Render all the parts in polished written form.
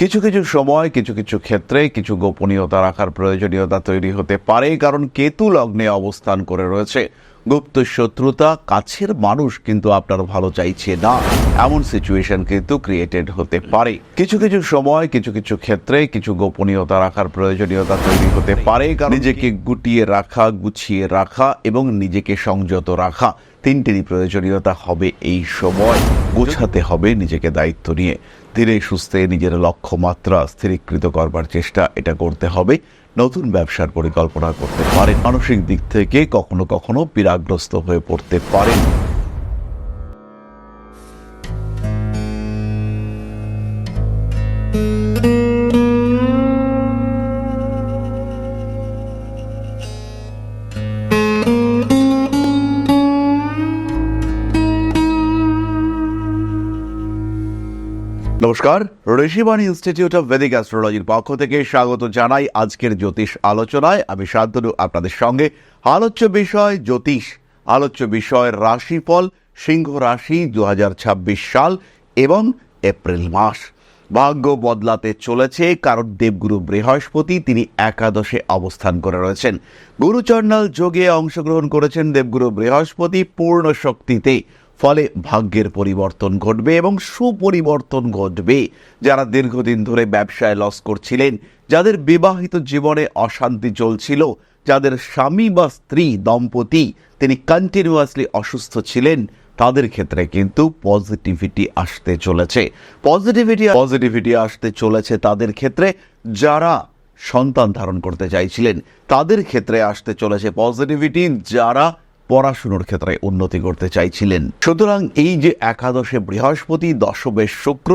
কিছু কিছু সময় কিছু কিছু ক্ষেত্রে কিছু গোপনীয়তা রাখার প্রয়োজনীয়তা তৈরি হতে পারে, কারণ কেতু লগ্নে অবস্থান করে রয়েছে। গুপ্ত শত্রুতা, কাছের মানুষ কিন্তু আপনার ভালো চাইছে না, এমন সিচুয়েশন কিন্তু ক্রিয়েটেড হতে পারে। কিছু কিছু সময় কিছু কিছু ক্ষেত্রে কিছু গোপনীয়তা রাখার প্রয়োজনীয়তা তৈরি হতে পারে, কারণ নিজেকে গুটিয়ে রাখা, গুছিয়ে রাখা এবং নিজেকে সংযত রাখা, তিনটেরই প্রয়োজনীয়তা হবে এই সময়। গোছাতে হবে নিজেকে দায়িত্ব নিয়ে, ধীরে সুস্থে নিজের লক্ষ্যমাত্রা স্থিরীকৃত করবার চেষ্টা এটা করতে হবে। নতুন ব্যবসার পরিকল্পনা করতে পারেন। মানসিক দিক থেকে কখনো কখনো পীড়াগ্রস্ত হয়ে পড়তে পারেন। নমস্কার, ঋষিবাণী ইনস্টিটিউট অফ ভেদিক অ্যাস্ট্রোলজির পক্ষ থেকে স্বাগত জানাই আজকের জ্যোতিষ আলোচনায়। আমি শান্তনু আপনাদের সঙ্গে। আলোচ্য বিষয় জ্যোতিষ, আলোচ্য বিষয় রাশিফল, সিংহ রাশি 2026 সাল এবং এপ্রিল মাস। ভাগ্য বদলাতে চলেছে, কারণ দেবগুরু বৃহস্পতি তিনি একাদশে অবস্থান করে রয়েছেন। গুরুচণ্ডাল যোগে অংশগ্রহণ করেছেন দেবগুরু বৃহস্পতি পূর্ণ শক্তিতে। ফলে ভাগ্যের পরিবর্তন ঘটবে এবং সুপরিবর্তন ঘটবে। যারা দীর্ঘদিন ধরে ব্যবসায় লস করছিলেন, যাদের বিবাহিত জীবনে অশান্তি চলছিল, যাদের স্বামী বা স্ত্রী দম্পতি তিনি কন্টিনিউয়াসলি অসুস্থ ছিলেন, তাদের ক্ষেত্রে কিন্তু পজিটিভিটি আসতে চলেছে। পজিটিভিটি আসতে চলেছে তাদের ক্ষেত্রে। যারা সন্তান ধারণ করতে চাইছিলেন তাদের ক্ষেত্রে আসতে চলেছে পজিটিভিটি। যারা পড়াশুনোর ক্ষেত্রে উন্নতি করতে চাইছিলেন। সুতরাং এই যে একাদশে বৃহস্পতি, দশমে শুক্র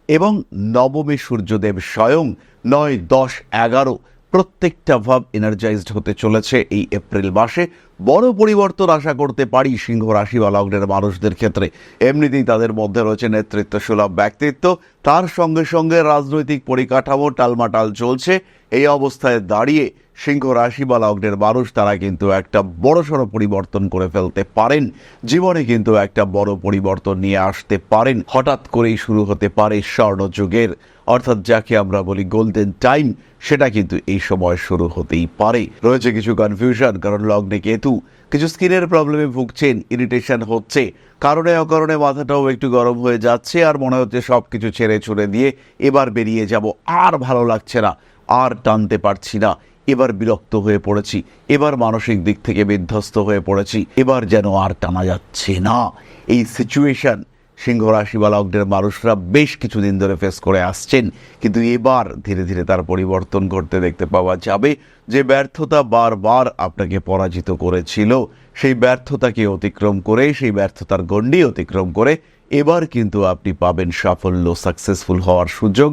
এবং নবমে সূর্যদেব স্বয়ং 9, 10, 11 প্রত্যেকটা ভাব এনার্জাইজড হতে চলেছে এই এপ্রিল মাসে। বড় পরিবর্তন আশা করতে পারি সিংহ রাশি বা লগ্নের মানুষদের ক্ষেত্রে। এমনিতেই তাদের মধ্যে রয়েছে নেতৃত্ব সুলভ ব্যক্তিত্ব, তার সঙ্গে সঙ্গে রাজনৈতিক পরিকাঠামো টালমাটাল চলছে। এই অবস্থায় দাঁড়িয়ে সিংহ রাশি বা লগ্নের মানুষ তারা কিন্তু একটা বড়সড় পরিবর্তন করে ফেলতে পারেন। জীবনে কিন্তু একটা বড় পরিবর্তন নিয়ে আসতে পারেন। হঠাৎ করেই শুরু হতে পারে স্বর্ণযুগের, অর্থাৎ যাকে আমরা বলি গোল্ডেন টাইম, সেটা কিন্তু এই সময় শুরু হতেই পারে। রয়েছে কিছু কনফিউশন, কারণ লগ্নে কেতু। কিছু স্কিনের প্রবলেমে ভুগছেন, ইরিটেশন হচ্ছে, কারণে অকারণে মাথাটাও একটু গরম হয়ে যাচ্ছে, আর মনে হচ্ছে সব কিছু ছেড়ে ছুড়ে দিয়ে এবার বেরিয়ে যাব, আর ভালো লাগছে না, আর টানতে পারছি না, এবার বিরক্ত হয়ে পড়েছি, এবার মানসিক দিক থেকে বিধ্বস্ত হয়ে পড়েছি, এবার যেন আর টানা যাচ্ছে না। এই সিচুয়েশন সিংহ রাশি বা লগ্নের মানুষরা বেশ কিছুদিন ধরে ফেস করে আসছেন, কিন্তু এবার ধীরে ধীরে তার পরিবর্তন ঘটতে দেখতে পাওয়া যাবে। যে ব্যর্থতা বারবার আপনাকে পরাজিত করেছিল, সেই ব্যর্থতাকে অতিক্রম করে, সেই ব্যর্থতার গণ্ডি অতিক্রম করে এবার কিন্তু আপনি পাবেন সাফল্য। সাকসেসফুল হওয়ার সুযোগ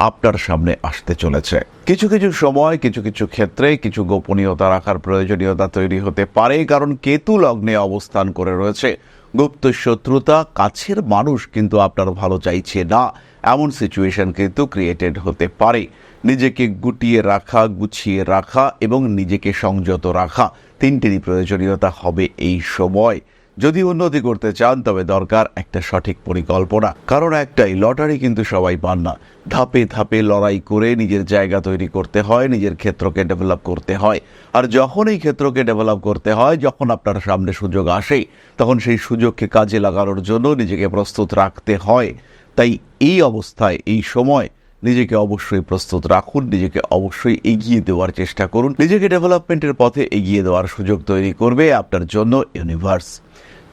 আপনার সামনে আসতে চলেছে। কিছু কিছু সময় কিছু কিছু ক্ষেত্রে কিছু গোপনীয়তা রাখার প্রয়োজনীয়তা তৈরি হতে পারে, কারণ কেতু লগ্নে অবস্থান করে রয়েছে। গুপ্ত শত্রুতা, কাছের মানুষ কিন্তু আপনার ভালো চাইছে না, এমন সিচুয়েশন কিন্তু ক্রিয়েটেড হতে পারে। নিজেকে গুটিয়ে রাখা, গুছিয়ে রাখা এবং নিজেকে সংযত রাখা, তিনটেরই প্রয়োজনীয়তা হবে এই সময়। যদি উন্নতি করতে চান তবে দরকার একটা সঠিক পরিকল্পনা, কারণ একটাই লটারি কিন্তু সবাই পান না। ধাপে ধাপে লড়াই করে নিজের জায়গা তৈরি করতে হয়, নিজের ক্ষেত্রকে ডেভেলপ করতে হয়। আর যখন এই ক্ষেত্রকে ডেভেলপ করতে হয়, যখন আপনার সামনে সুযোগ আসে, তখন সেই সুযোগকে কাজে লাগানোর জন্য নিজেকে প্রস্তুত রাখতে হয়। তাই এই অবস্থায়, এই সময় নিজেকে অবশ্যই প্রস্তুত রাখুন, নিজেকে অবশ্যই এগিয়ে দেওয়ার চেষ্টা করুন। নিজেকে ডেভেলপমেন্টের পথে এগিয়ে দেওয়ার সুযোগ তৈরি করবে আপনার জন্য ইউনিভার্স।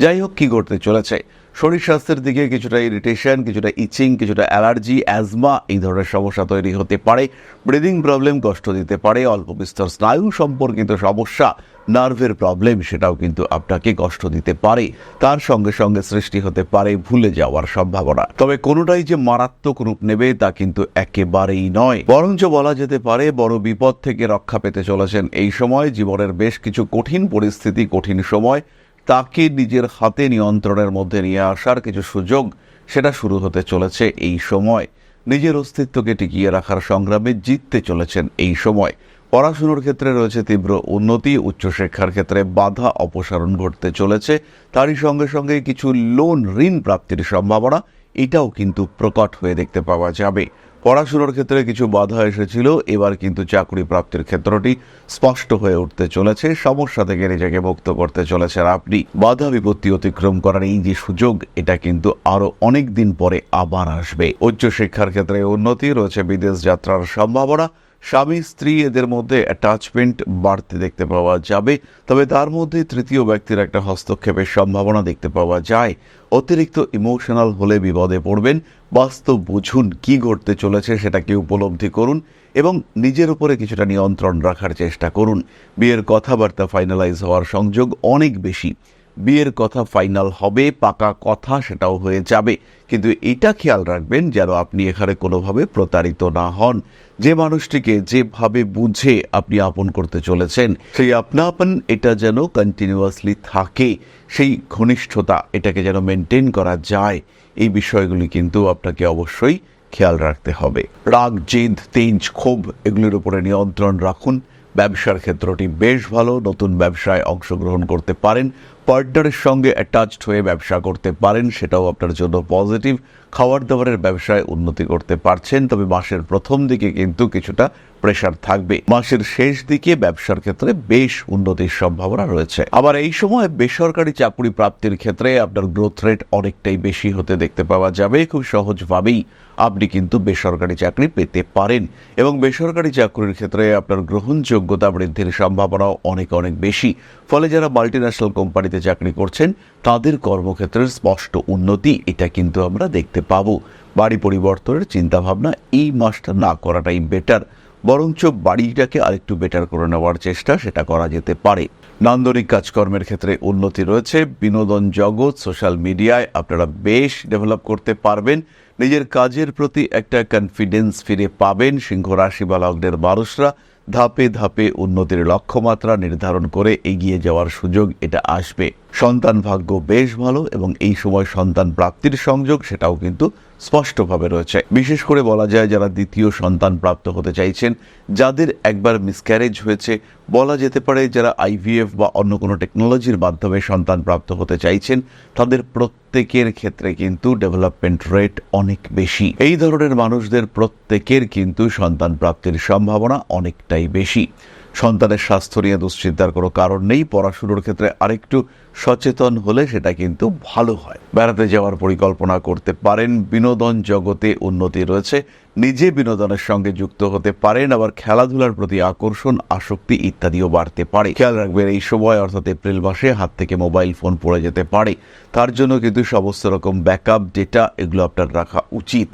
যাই হোক, কি করতে চলেছে শরীর স্বাস্থ্যের দিকে কিছুটা ইরিটেশন, কিছুটা ইচিং, কিছুটা অ্যালার্জি, অ্যাজমা এই ধরনের সমস্যা তৈরি হতে পারে। ব্রিদিং প্রবলেম কষ্ট দিতে পারে। অল্প বিস্তর স্নায়ু সম্পর্কিত সমস্যা, নার্ভের প্রবলেম, সেটাও কিন্তু আপনাকে কষ্ট দিতে পারে। তার সঙ্গে সঙ্গে সৃষ্টি হতে পারে ভুলে যাওয়ার সম্ভাবনা। তবে কোনোটাই যে মারাত্মক রূপ নেবে তা কিন্তু একেবারেই নয়, বরঞ্চ বলা যেতে পারে বড় বিপদ থেকে রক্ষা পেতে চলেছেন এই সময়। জীবনের বেশ কিছু কঠিন পরিস্থিতি, কঠিন সময়, তাকে নিজের হাতে নিয়ন্ত্রণের মধ্যে নিয়ে আসার কিছু সুযোগ সেটা শুরু হতে চলেছে এই সময়। নিজের অস্তিত্বকে টিকিয়ে রাখার সংগ্রামে জিততে চলেছেন এই সময়। পড়াশুনোর ক্ষেত্রে রয়েছে তীব্র উন্নতি, উচ্চশিক্ষার ক্ষেত্রে বাধা অপসারণ ঘটতে চলেছে। তারই সঙ্গে সঙ্গে কিছু লোন, ঋণ প্রাপ্তির সম্ভাবনা এটাও কিন্তু প্রকট হয়ে দেখতে পাওয়া যাবে। পড়াশোনার ক্ষেত্রে কিছু বাধা এসেছিল, এবার কিন্তু চাকরি প্রাপ্তির ক্ষেত্রটি স্পষ্ট হয়ে উঠতে চলেছে। সমস্যা থেকে নিজেকে মুক্ত করতে চলেছেন আপনি। বাধা বিপত্তি অতিক্রম করার এই যে সুযোগ, এটা কিন্তু আরো অনেক দিন পরে আবার আসবে। উচ্চশিক্ষার ক্ষেত্রে উন্নতি রয়েছে, বিদেশ যাত্রার সম্ভাবনা। স্বামী স্ত্রী এদের মধ্যে অ্যাটাচমেন্ট বাড়তে দেখতে পাওয়া যাবে, তবে তার মধ্যে তৃতীয় ব্যক্তির একটা হস্তক্ষেপের সম্ভাবনা দেখতে পাওয়া যায়। অতিরিক্ত ইমোশনাল হলে বিপদে পড়বেন। বাস্তব বুঝুন কি ঘটতে চলেছে, সেটাকে উপলব্ধি করুন এবং নিজের উপরে কিছুটা নিয়ন্ত্রণ রাখার চেষ্টা করুন। বিয়ের কথাবার্তা ফাইনালাইজ হওয়ার সংযোগ অনেক বেশি। বিয়ের কথা ফাইনাল হবে, পাকা কথা সেটাও হয়ে যাবে, কিন্তু এটা খেয়াল রাখবেন যেন আপনি এখানে কোনোভাবে প্রতারিত না হন। যে মানুষটিকে যেভাবে বুঝে আপনি আপন করতে চলেছেন, সেই আপনাপন এটা যেন কন্টিনিউয়াসলি থাকে, সেই ঘনিষ্ঠতা এটাকে যেন মেনটেন করা যায়। এই বিষয়গুলি কিন্তু আপনাকে অবশ্যই খেয়াল রাখতে হবে। রাগ, জেদ, তেজ, ক্ষোভ এগুলির উপরে নিয়ন্ত্রণ রাখুন। ব্যবসার ক্ষেত্রটি বেশ ভালো, নতুন ব্যবসায় অংশগ্রহণ করতে পারেন। পার্টনারের সঙ্গে অ্যাটাচড হয়ে ব্যবসা করতে পারেন, সেটাও আপনার জন্য পজিটিভ। খাবার দাবারের ব্যবসায় উন্নতি করতে পারছেন, তবে মাসের প্রথম দিকে কিন্তু কিছুটা প্রেশার থাকবে। মাসের শেষ দিকে ব্যবসার ক্ষেত্রে বেশ উন্নতির সম্ভাবনা রয়েছে। আবার এই সময় বেসরকারি চাকরি প্রাপ্তির ক্ষেত্রে আপনার গ্রোথ রেট অনেকটাই বেশি হতে দেখতে পাওয়া যাবে। খুব সহজভাবেই আপনি কিন্তু বেসরকারি চাকরি পেতে পারেন এবং বেসরকারি চাকরির ক্ষেত্রে আপনার গ্রহণযোগ্যতা বৃদ্ধির সম্ভাবনাও অনেক অনেক বেশি। ফলে যারা মাল্টিন্যাশনাল কোম্পানিতে চাকরি করছেন, তাদের কর্মক্ষেত্রের স্পষ্ট উন্নতি এটা কিন্তু আমরা দেখতে পাবো। বাড়ি পরিবর্তনের চিন্তাভাবনা এই মাসটা না করাটাই বেটার, বরঞ্চ বাড়িটাকে আরেকটু বেটার করে নেওয়ার চেষ্টা সেটা করা যেতে পারে। নান্দনিক কাজকর্মের ক্ষেত্রে উন্নতি রয়েছে। বিনোদন জগৎ, সোশ্যাল মিডিয়ায় আপনারা বেশ ডেভেলপ করতে পারবেন। নিজের কাজের প্রতি একটা কনফিডেন্স ফিরে পাবেন। সিংহ রাশি বা লগ্নের মানুষরা ধাপে ধাপে উন্নতির লক্ষ্যমাত্রা নির্ধারণ করে এগিয়ে যাওয়ার সুযোগ এটা আসবে। সন্তান ভাগ্য বেশ ভালো এবং এই সময় সন্তান প্রাপ্তির সংযোগ সেটাও কিন্তু স্পষ্টভাবে রয়েছে। বিশেষ করে বলা যায় যারা দ্বিতীয় সন্তান প্রাপ্ত হতে চাইছেন, যাদের একবার মিসক্যারেজ হয়েছে, বলা যেতে পারে যারা আইভিএফ বা অন্য কোনো টেকনোলজির মাধ্যমে সন্তান প্রাপ্ত হতে চাইছেন, তাদের প্রত্যেকের ক্ষেত্রে কিন্তু ডেভেলপমেন্ট রেট অনেক বেশি। এই ধরনের মানুষদের প্রত্যেকের কিন্তু সন্তান প্রাপ্তির সম্ভাবনা অনেকটাই বেশি। সন্তানের স্বাস্থ্য নিয়ে দুশ্চিন্তার কোনো কারণ নেই। পড়াশুনোর ক্ষেত্রে আরেকটু সচেতন হলে সেটা কিন্তু ভালো হয়। বেড়াতে যাওয়ার পরিকল্পনা করতে পারেন। বিনোদন জগতে উন্নতি রয়েছে। নিজে বিনোদনের সঙ্গে যুক্ত হতে পারেন। আবার খেলাধুলার প্রতি আকর্ষণ, আসক্তি ইত্যাদিও বাড়তে পারে। খেয়াল রাখবেন এই সময় অর্থাৎ এপ্রিল মাসে হাত থেকে মোবাইল ফোন পড়ে যেতে পারে। তার জন্য কিন্তু সমস্ত রকম ব্যাকআপ ডেটা এগুলো আপনার রাখা উচিত।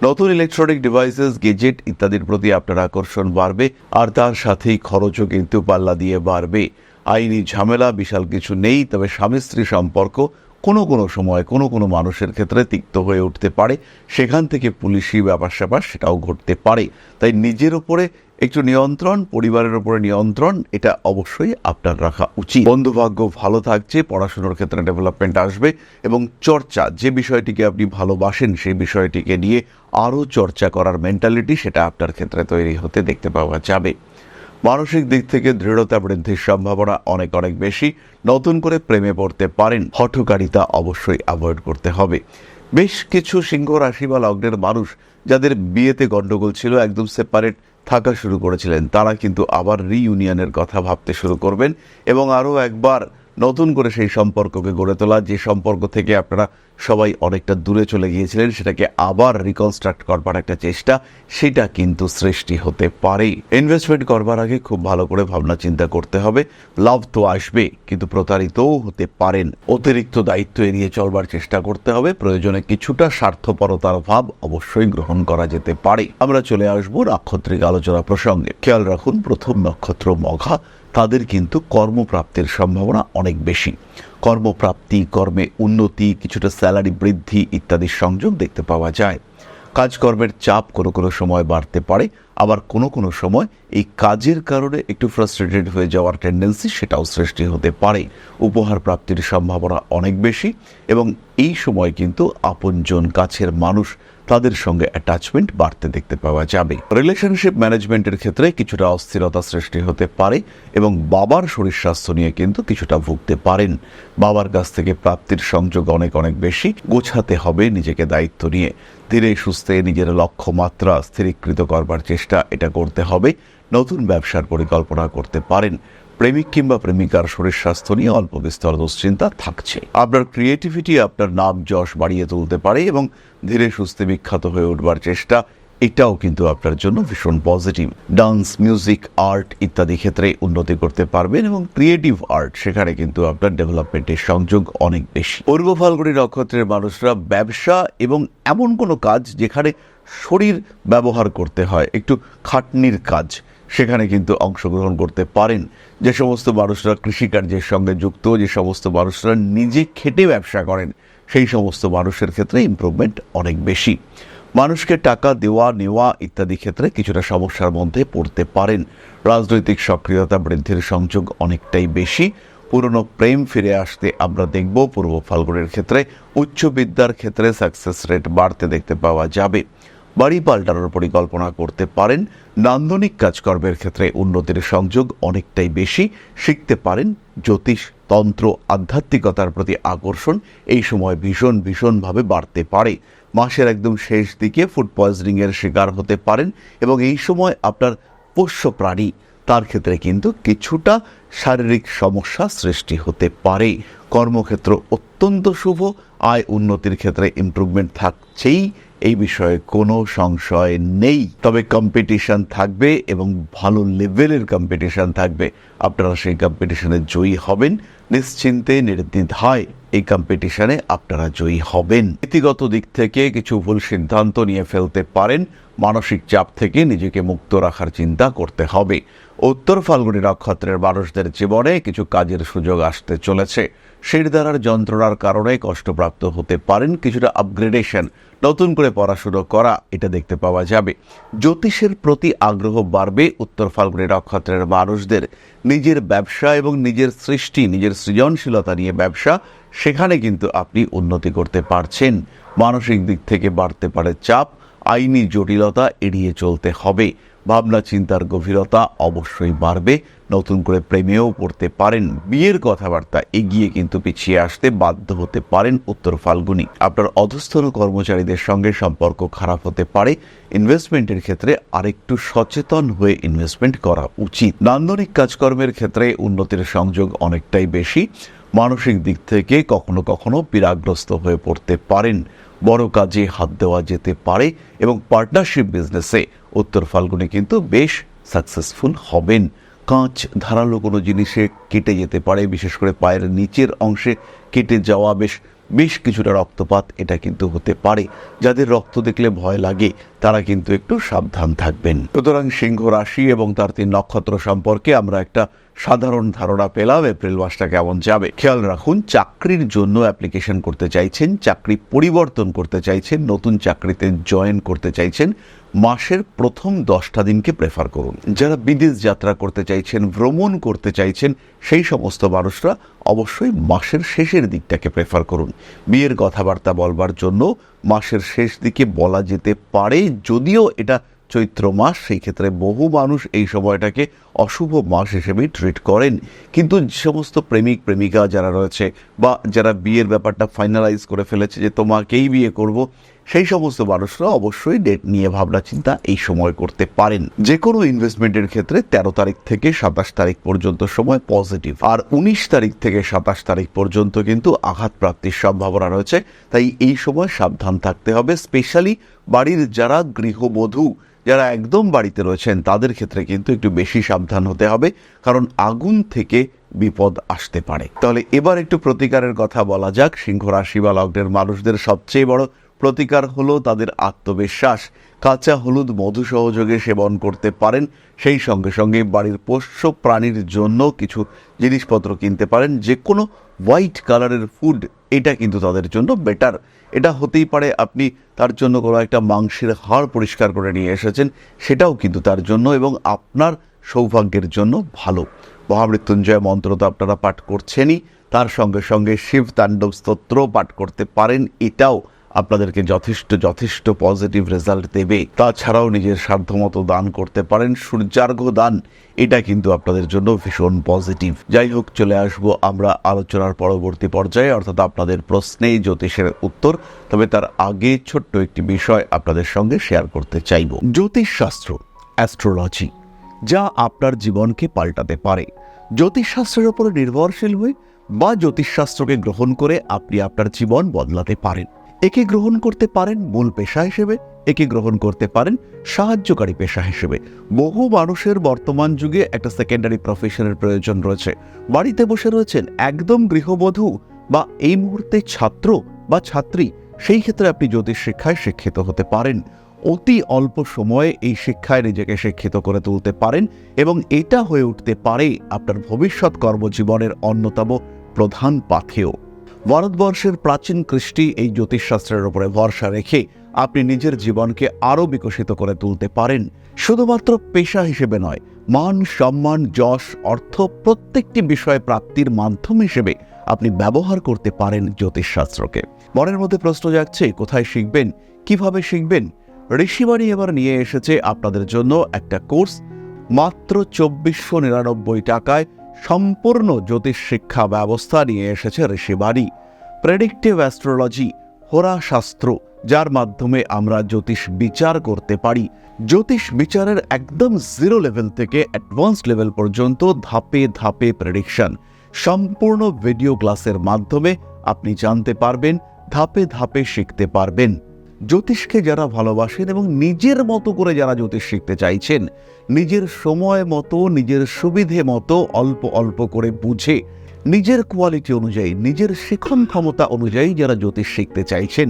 নতুন ইলেকট্রনিক ডিভাইসেস, গেজেট ইত্যাদির প্রতি আপনার আকর্ষণ বাড়বে, আর তার সাথেই খরচও কিন্তু পাল্লা দিয়ে বাড়বে। আইনি ঝামেলা বিশাল কিছু নেই, তবে স্বামী স্ত্রী সম্পর্ক কোনো সময় কোনো মানুষের ক্ষেত্রে তিক্ত হয়ে উঠতে পারে। সেখান থেকে পুলিশি ব্যাপার স্যাপার সেটাও ঘটতে পারে। তাই নিজের উপরে একটু নিয়ন্ত্রণ, পরিবারের উপরে নিয়ন্ত্রণ এটা অবশ্যই আপনার রাখা উচিত। বন্ধুভাগ্য ভালো থাকছে, পড়াশোনার ক্ষেত্রে ডেভেলপমেন্ট আসবে এবং চর্চা, যে বিষয়টিকে আপনি ভালোবাসেন সেই বিষয়টিকে নিয়ে আরও চর্চা করার মেন্টালিটি সেটা আপনার ক্ষেত্রে তৈরি হতে দেখতে পাওয়া যাবে। মানসিক দিক থেকে দৃঢ়তা বৃদ্ধির সম্ভাবনা অনেক বেশি। নতুন করে প্রেমে পড়তে পারেন। হঠকারিতা অবশ্যই অ্যাভয়েড করতে হবে। বেশ কিছু সিংহ রাশি বা লগ্নের মানুষ যাদের বিয়েতে গন্ডগোল ছিল, একদম সেপারেট থাকা শুরু করেছিলেন, তারা কিন্তু আবার রিইউনিয়নের কথা ভাবতে শুরু করবেন এবং আরও একবার নতুন করে সেই সম্পর্ককে গড়ে তোলা, যে সম্পর্ক থেকে আপনারা সবাই অনেকটা দূরে চলে গিয়েছিলেন, সেটাকে আবার রিকনস্ট্রাক্ট করবার একটা চেষ্টা সেটা কিন্তু সৃষ্টি হতে পারে। ইনভেস্টমেন্ট করবার আগে খুব ভালো করে ভাবনা চিন্তা করতে হবে। লাভ তো আসবে, কিন্তু প্রতারিতও হতে পারেন। অতিরিক্ত দায়িত্ব এড়িয়ে চলবার চেষ্টা করতে হবে। প্রয়োজনে কিছুটা স্বার্থপরতার ভাব অবশ্যই গ্রহণ করা যেতে পারে। আমরা চলে আসবো নাক্ষত্রিক আলোচনা প্রসঙ্গে। খেয়াল রাখুন, প্রথম নক্ষত্র মঘা, তাদের কিন্তু কর্মপ্রাপ্তির সম্ভাবনা অনেক বেশি। কর্মপ্রাপ্তি, কর্মে উন্নতি, কিছুটা স্যালারি বৃদ্ধি ইত্যাদির সংযোগ দেখতে পাওয়া যায়। কাজকর্মের চাপ কোনো সময় বাড়তে পারে, আবার কোনো সময় এই কাজের কারণে একটু ফ্রাস্ট্রেটেড হয়ে যাওয়ার টেন্ডেন্সি সেটাও সৃষ্টি হতে পারে। উপহার প্রাপ্তির সম্ভাবনা অনেক বেশি এবং এই সময় কিন্তু আপনজন, কাছের মানুষ তাদের সঙ্গে অ্যাটাচমেন্ট বাড়তে দেখতে পাওয়া যাবে। রিলেশনশিপ ম্যানেজমেন্টের ক্ষেত্রে কিছুটা অস্থিরতা সৃষ্টি হতে পারে এবং বাবার শরীর স্বাস্থ্য নিয়ে কিন্তু কিছুটা ভুগতে পারেন। বাবার কাছ থেকে প্রাপ্তির সংযোগ অনেক বেশি। গোছাতে হবে নিজেকে দায়িত্ব নিয়ে, ধীরে সুস্থে নিজের লক্ষ্যমাত্রা স্থিরীকৃত করবার চেষ্টা এটা করতে হবে। নতুন ব্যবসার পরিকল্পনা করতে পারেন। প্রেমিক কিংবা প্রেমিকার শরীর স্বাস্থ্য নিয়ে অল্প বিস্তর দুশ্চিন্তা থাকছে। আপনার ক্রিয়েটিভিটি আপনার নাম যশ বাড়িয়ে তুলতে পারে এবং ধীরে সুস্থে বিখ্যাত হয়ে উঠবার চেষ্টা এটাও কিন্তু আপনার জন্য ভীষণ পজিটিভ। ডান্স, মিউজিক, আর্ট ইত্যাদি ক্ষেত্রে উন্নতি করতে পারবেন এবং ক্রিয়েটিভ আর্ট সেখানে কিন্তু আপনার ডেভেলপমেন্টের সংযোগ অনেক বেশি। পূর্ব ফাল্গুনী নক্ষত্রের মানুষরা ব্যবসা এবং এমন কোনো কাজ যেখানে শরীর ব্যবহার করতে হয়, একটু খাটনির কাজ, সেখানে কিন্তু অংশগ্রহণ করতে পারেন। যে সমস্ত মানুষরা কৃষিকার্যের সঙ্গে যুক্ত, যে সমস্ত মানুষরা নিজে খেটে ব্যবসা করেন, সেই সমস্ত মানুষের ক্ষেত্রে ইমপ্রুভমেন্ট অনেক বেশি। মানুষকে টাকা দেওয়া নেওয়া ইত্যাদি ক্ষেত্রে কিছুটা সমস্যার মধ্যে পড়তে পারেন। রাজনৈতিক সক্রিয়তা বৃদ্ধির সংযোগ অনেকটাই বেশি। পুরনো প্রেম ফিরে আসতে আমরা দেখব। পূর্ব ফাল্গুনের ক্ষেত্রে উচ্চ বিদ্যার ক্ষেত্রে সাকসেস রেট বাড়তে দেখতে পাওয়া যাবে। বাড়ি পাল্টানোর পরিকল্পনা করতে পারেন। নান্দনিক কাজকর্মের ক্ষেত্রে উন্নতির সংযোগ অনেকটাই বেশি। শিখতে পারেন জ্যোতিষ, তন্ত্র, আধ্যাত্মিকতার প্রতি আকর্ষণ এই সময় ভীষণভাবে বাড়তে পারে। মাসের একদম শেষ দিকে ফুড পয়জনিংয়ের শিকার হতে পারেন এবং এই সময় আপনার পোষ্য প্রাণী তার ক্ষেত্রে কিন্তু কিছুটা শারীরিক সমস্যা সৃষ্টি হতে পারে। কর্মক্ষেত্র অত্যন্ত শুভ। আয় উন্নতির ক্ষেত্রে ইমপ্রুভমেন্ট থাকছেই, এই বিষয়ে কোনো সংশয় নেই। তবে কম্পিটিশন থাকবে এবং ভালো লেভেলের কম্পিটিশন থাকবে। আপনারা সেই কম্পিটিশনে জয়ী হবেন। নিশ্চিন্তে নির্দ্বিধায় এই কম্পিটিশনে আপনারা জয়ী হবেন। নীতিগত দিক থেকে কিছু ভুল সিদ্ধান্ত নিয়ে ফেলতে পারেন। মানসিক চাপ থেকে নিজেকে মুক্ত রাখার চিন্তা করতে হবে। উত্তর ফাল্গুনী নক্ষত্রের মানুষদের জীবনে কিছু কাজের সুযোগ আসতে চলেছে। শিরদাঁড়ার যন্ত্রণার কারণে কষ্টপ্রাপ্ত হতে পারেন। কিছুটা আপগ্রেডেশন, নতুন করে পড়াশুনো করা এটা দেখতে পাওয়া যাবে। জ্যোতিষের প্রতি আগ্রহ বাড়বে উত্তর ফাল্গুনী নক্ষত্রের মানুষদের। নিজের ব্যবসা এবং নিজের সৃষ্টি, নিজের সৃজনশীলতা নিয়ে ব্যবসা, সেখানে কিন্তু আপনি উন্নতি করতে পারছেন। মানসিক দিক থেকে বাড়তে পারে চাপ। আইনি জটিলতা এড়িয়ে চলতে হবে। ভাবনা চিন্তার গভীরতা অবশ্যই বাড়বে। নতুন করে প্রেমেও পড়তে পারেন। বিয়ের কথাবার্তা এগিয়ে কিন্তু পিছিয়ে আসতে বাধ্য হতে পারেন উত্তর ফাল্গুনী। আপনার অধস্তন কর্মচারীদের সঙ্গে সম্পর্ক খারাপ হতে পারে। ইনভেস্টমেন্টের ক্ষেত্রে আরেকটু সচেতন হয়ে ইনভেস্টমেন্ট করা উচিত। নান্দনিক কাজকর্মের ক্ষেত্রে উন্নতির সংযোগ অনেকটাই বেশি। মানসিক দিক থেকে কখনো পীড়াগ্রস্ত হয়ে পড়তে পারেন। বড় কাজে হাত দেওয়া যেতে পারে এবং পার্টনারশিপ বিজনেসে উত্তর ফাল্গুনে কিন্তু বেশ সাকসেসফুল হবেন। কাঁচ ধারালো কোনো জিনিসে কেটে যেতে পারে, বিশেষ করে পায়ের নিচের অংশে কেটে যাওয়া, বেশ কিছুটা রক্তপাত এটা কিন্তু হতে পারে। যাদের রক্ত দেখলে ভয় লাগে তারা কিন্তু একটু সাবধান থাকবেন। সুতরাং সিংহ রাশি এবং তার 3 নক্ষত্র সম্পর্কে আমরা একটা সাধারণ ধারণা পেলাম। এপ্রিল মাসটা কেমন যাবে খেয়াল রাখুন। চাকরির জন্য অ্যাপ্লিকেশন করতে চাইছেন, চাকরি পরিবর্তন করতে চাইছেন, নতুন চাকরিতে জয়েন করতে চাইছেন, মাসের প্রথম 10টা দিনকে প্রেফার করুন। যারা বিদেশ যাত্রা করতে চাইছেন, ভ্রমণ করতে চাইছেন, সেই সমস্ত মানুষরা অবশ্যই মাসের শেষের দিকটাকে প্রেফার করুন। বিয়ের কথাবার্তা বলবার জন্য মাসের শেষ দিকে বলা যেতে পারে, যদিও এটা চৈত্র মাস, সেই ক্ষেত্রে বহু মানুষ এই সময়টাকে অশুভ মাস হিসেবেই ট্রিট করেন। কিন্তু যে সমস্ত প্রেমিক প্রেমিকা যারা রয়েছে বা যারা বিয়ের ব্যাপারটা ফাইনালাইজ করে ফেলেছে যে তোমাকেই বিয়ে করব, সেই সমস্ত মানুষরা অবশ্যই ডেট নিয়ে ভাবনা চিন্তা এই সময় করতে পারেন। যে কোনো ইনভেস্টমেন্টের ক্ষেত্রে 13 তারিখ থেকে 27 তারিখ পর্যন্ত সময় পজিটিভ, আর 19 তারিখ থেকে 27 তারিখ পর্যন্ত কিন্তু আঘাত প্রাপ্তির সম্ভাবনা রয়েছে। তাই এই সময় সাবধান থাকতে হবে। স্পেশালি বাড়ির যারা গৃহবধূ, যারা একদম বাড়িতে রয়েছেন, তাদের ক্ষেত্রে কিন্তু একটু বেশি সাবধান হতে হবে, কারণ আগুন থেকে বিপদ আসতে পারে। তাহলে এবার একটু প্রতিকারের কথা বলা যাক। সিংহ রাশি বা লগ্নের মানুষদের সবচেয়ে বড় প্রতিকার হলো তাদের আত্মবিশ্বাস। কাঁচা হলুদ মধু সহযোগে সেবন করতে পারেন। সেই সঙ্গে সঙ্গে বাড়ির পোষ্য প্রাণীর জন্য কিছু জিনিসপত্র কিনতে পারেন। যে কোনো হোয়াইট কালারের ফুড, এটা কিন্তু তাদের জন্য বেটার। এটা হতেই পারে আপনি তার জন্য কোনো একটা মাংসের হাড় পরিষ্কার করে নিয়ে এসেছেন, সেটাও কিন্তু তার জন্য এবং আপনার সৌভাগ্যের জন্য ভালো। মহামৃত্যুঞ্জয় মন্ত্র তো আপনারা পাঠ করছেনই, তার সঙ্গে সঙ্গে শিব তাণ্ডব স্তোত্র পাঠ করতে পারেন। এটাও আপনাদেরকে যথেষ্ট পজিটিভ রেজাল্ট দেবে। তাছাড়াও নিজের সাধ্যমতো দান করতে পারেন, সূর্যার্ঘ্য দান, এটা কিন্তু আপনাদের জন্য ভীষণ পজিটিভ। যাই হোক, চলে আসবো আমরা আলোচনার পরবর্তী পর্যায়ে, অর্থাৎ আপনাদের প্রশ্নে জ্যোতিষের উত্তর। তবে তার আগে ছোট্ট একটি বিষয় আপনাদের সঙ্গে শেয়ার করতে চাইব। জ্যোতিষশাস্ত্র, অ্যাস্ট্রোলজি, যা আপনার জীবনকে পাল্টাতে পারে। জ্যোতিষশাস্ত্রের উপর নির্ভরশীল হয়ে বা জ্যোতিষশাস্ত্রকে গ্রহণ করে আপনি আপনার জীবন বদলাতে পারেন। একে গ্রহণ করতে পারেন মূল পেশা হিসেবে, একে গ্রহণ করতে পারেন সাহায্যকারী পেশা হিসেবে। বহু মানুষের বর্তমান যুগে একটা সেকেন্ডারি প্রফেশনের প্রয়োজন রয়েছে। বাড়িতে বসে রয়েছেন একদম গৃহবধূ বা এই মুহূর্তে ছাত্র বা ছাত্রী, সেই ক্ষেত্রে আপনি জ্যোতিষ শিক্ষায় শিক্ষিত হতে পারেন। অতি অল্প সময়ে এই শিক্ষায় নিজেকে শিক্ষিত করে তুলতে পারেন এবং এটা হয়ে উঠতে পারে আপনার ভবিষ্যৎ কর্মজীবনের অন্যতম প্রধান পাথেয়। ভারতবর্ষের প্রাচীন কৃষ্টি এই জ্যোতিষশাস্ত্রের উপরে ভরসা রেখে আপনি নিজের জীবনকে আরও বিকশিত করে তুলতে পারেন। শুধুমাত্র পেশা হিসেবে নয়, মান সম্মান যশ অর্থ প্রত্যেকটি বিষয় প্রাপ্তির মাধ্যম হিসেবে আপনি ব্যবহার করতে পারেন জ্যোতিষশাস্ত্রকে। মনের মধ্যে প্রশ্ন জাগছে, কোথায় শিখবেন, কিভাবে শিখবেন? ঋষিবাণী এবার নিয়ে এসেছে আপনাদের জন্য একটা কোর্স, মাত্র 2499 টাকায় সম্পূর্ণ জ্যোতিষ শিক্ষা ব্যবস্থা নিয়ে এসেছে ঋষিবাণী। প্রেডিক্টিভ অ্যাস্ট্রোলজি, হোরা শাস্ত্র, যার মাধ্যমে আমরা জ্যোতিষ বিচার করতে পারি। জ্যোতিষ বিচারের একদম জিরো লেভেল থেকে অ্যাডভান্স লেভেল পর্যন্ত ধাপে ধাপে প্রেডিকশন, সম্পূর্ণ ভিডিও ক্লাসের মাধ্যমে আপনি জানতে পারবেন, ধাপে ধাপে শিখতে পারবেন। জ্যোতিষকে যারা ভালোবাসেন এবং নিজের মতো করে যারা জ্যোতিষ শিখতে চাইছেন, নিজের সময় মতো নিজের সুবিধে মতো অল্প অল্প করে বুঝে নিজের কোয়ালিটি অনুযায়ী নিজের শিখন ক্ষমতা অনুযায়ী যারা জ্যোতিষ শিখতে চাইছেন,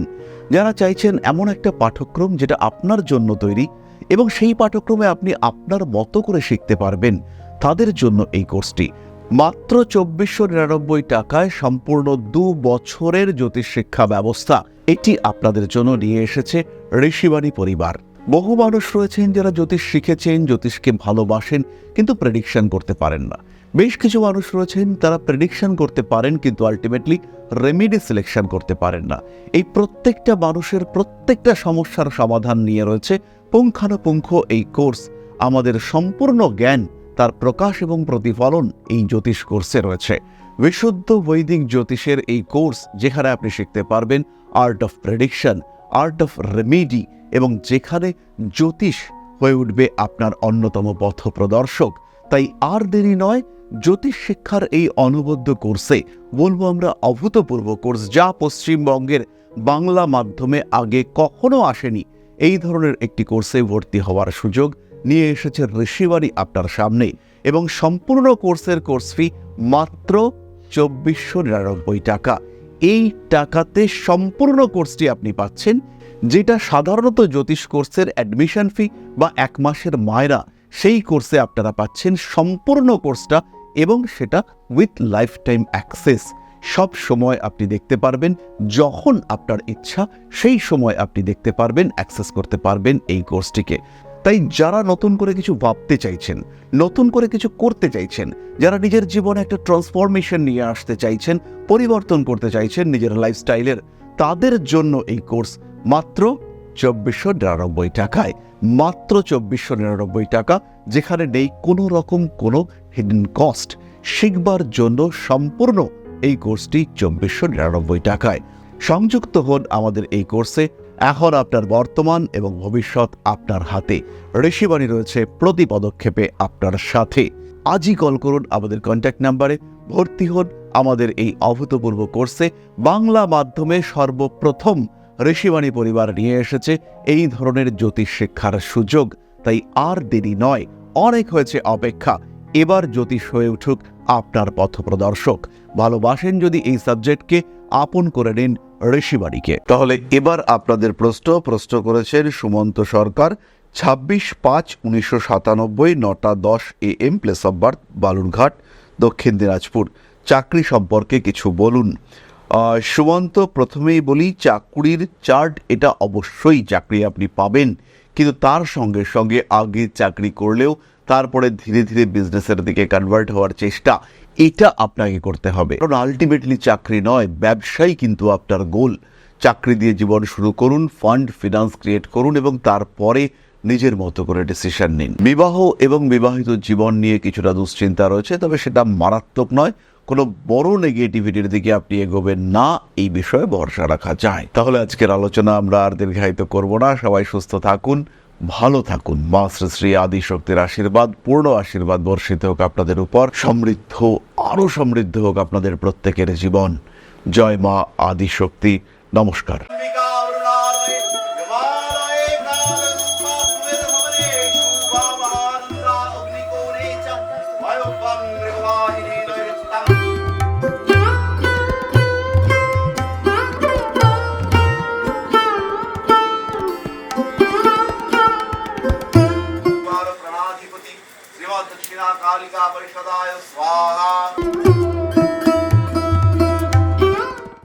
যারা চাইছেন এমন একটা পাঠ্যক্রম যেটা আপনার জন্য তৈরি এবং সেই পাঠ্যক্রমে আপনি আপনার মতো করে শিখতে পারবেন, তাদের জন্য এই কোর্সটি। মাত্র 2499 টাকায় সম্পূর্ণ 2 বছরের জ্যোতিষ শিক্ষা ব্যবস্থা এটি আপনাদের জন্য নিয়ে এসেছে ঋষিবাণী পরিবার। বহু মানুষ রয়েছেন যারা জ্যোতিষ শিখেছেন, জ্যোতিষকে ভালোবাসেন, কিন্তু প্রেডিকশন করতে পারেন না। বেশ কিছু মানুষ রয়েছেন তারা প্রেডিকশন করতে পারেন কিন্তু আলটিমেটলি রেমেডি সিলেকশন করতে পারেন না। এই প্রত্যেকটা মানুষের প্রত্যেকটা সমস্যার সমাধান নিয়ে রয়েছে পুঙ্খানুপুঙ্খ এই কোর্স। আমাদের সম্পূর্ণ জ্ঞান, তার প্রকাশ এবং প্রতিফলন এই জ্যোতিষ কোর্সে রয়েছে। বিশুদ্ধ বৈদিক জ্যোতিষের এই কোর্স, যেখানে আপনি শিখতে পারবেন art of prediction, art of remedy, এবং যেখানে জ্যোতিষ হয়ে উঠবে আপনার অন্যতম পথ প্রদর্শক। তাই আর দেরি নয়, জ্যোতিষ শিক্ষার এই অনবদ্য কোর্সে, বলবো আমরা অভূতপূর্ব কোর্স, যা পশ্চিমবঙ্গের বাংলা মাধ্যমে আগে কখনো আসেনি, এই ধরনের একটি কোর্সে ভর্তি হওয়ার সুযোগ নিয়ে এসেছে ঋষিবাণী আপনার সামনে। এবং সম্পূর্ণ কোর্সের কোর্স ফি মাত্র 2499 টাকা। এই টাকাতে সম্পূর্ণ কোর্সটি আপনি পাচ্ছেন, যেটা সাধারণত জ্যোতিষ কোর্সের অ্যাডমিশন ফি বা 1 মাসের মায়রা, সেই কোর্সে আপনারা পাচ্ছেন সম্পূর্ণ কোর্সটা, এবং সেটা উইথ লাইফ টাইম অ্যাক্সেস। সব সময় আপনি দেখতে পারবেন, যখন আপনার ইচ্ছা সেই সময় আপনি দেখতে পারবেন, অ্যাক্সেস করতে পারবেন এই কোর্সটিকে। তাই যারা নতুন করে কিছু ভাবতে চাইছেন, নতুন করে কিছু করতে চাইছেন, যারা নিজের জীবনে একটা ট্রান্সফরমেশন নিয়ে আসতে চাইছেন, পরিবর্তন করতে চাইছেন নিজের লাইফস্টাইলের, তাদের জন্য এই কোর্স মাত্র 2499 টাকায়। মাত্র 2499 টাকা, যেখানে নেই কোনো রকম কোনো হিডেন কস্ট। শিখবার জন্য সম্পূর্ণ এই কোর্সটি 2499 টাকায়। সংযুক্ত হন আমাদের এই কোর্সে। এখন আপনার বর্তমান এবং ভবিষ্যৎ আপনার হাতে। ঋষিবাণী রয়েছে প্রতি পদক্ষেপে আপনার সাথে। আজই কল করুন আমাদের কন্ট্যাক্ট নাম্বারে, ভর্তি হন আমাদের এই অভূতপূর্ব কোর্সে। বাংলা মাধ্যমে সর্বপ্রথম ঋষিবাণী পরিবার নিয়ে এসেছে এই ধরনের জ্যোতিষ শিক্ষার সুযোগ। তাই আর দেরি নয়, অনেক হয়েছে অপেক্ষা। এবার জ্যোতিষ হয়ে উঠুক আপনার পথপ্রদর্শক। ভালোবাসেন যদি এই সাবজেক্টকে, আপন করে নিন ঋষিবাণীকে। তাহলে এবার আপনাদের প্রশ্ন করেছেন সুমন্ত সরকার, 26/5/1997, 9:10 AM, place of birth Balurghat, দক্ষিণ দিনাজপুর। চাকরি সম্পর্কে কিছু বলুন। সুমন্ত, প্রথমেই বলি, চাকুরির চার্ট এটা অবশ্যই চাকরি আপনি পাবেন, কিন্তু তার সঙ্গে সঙ্গে আগে চাকরি করলেও তারপরে ধীরে ধীরে বিজনেসের দিকে কনভার্ট হওয়ার চেষ্টা, এটা আপনাকে করতে হবে। কারণ আলটিমেটলি চাকরি নয়, ব্যবসাই কিন্তু আপনার গোল। চাকরি দিয়ে জীবন শুরু করুন, ফান্ড ফিনান্স ক্রিয়েট করুন এবং তারপরে নিজের মতো করে ডিসিশন নিন। বিবাহ এবং বিবাহিত জীবন নিয়ে কিছুটা দুশ্চিন্তা রয়েছে, তবে সেটা মারাত্মক নয়। কোনো বড় নেগেটিভিটির দিকে আপনি এগোবেন না, এই বিষয়ে ভরসা রাখা যায়। তাহলে আজকের আলোচনা আমরা আর দীর্ঘায়িত করব না। সবাই সুস্থ থাকুন, ভালো থাকুন। মা শ্রী শ্রী আদি শক্তির আশীর্বাদ, পূর্ণ আশীর্বাদ বর্ষিত হোক আপনাদের উপর। সমৃদ্ধ, আরো সমৃদ্ধ হোক আপনাদের প্রত্যেকের জীবন। জয় মা আদি শক্তি। নমস্কার। दक्षिणा कालिका परिषदाय स्वाहा।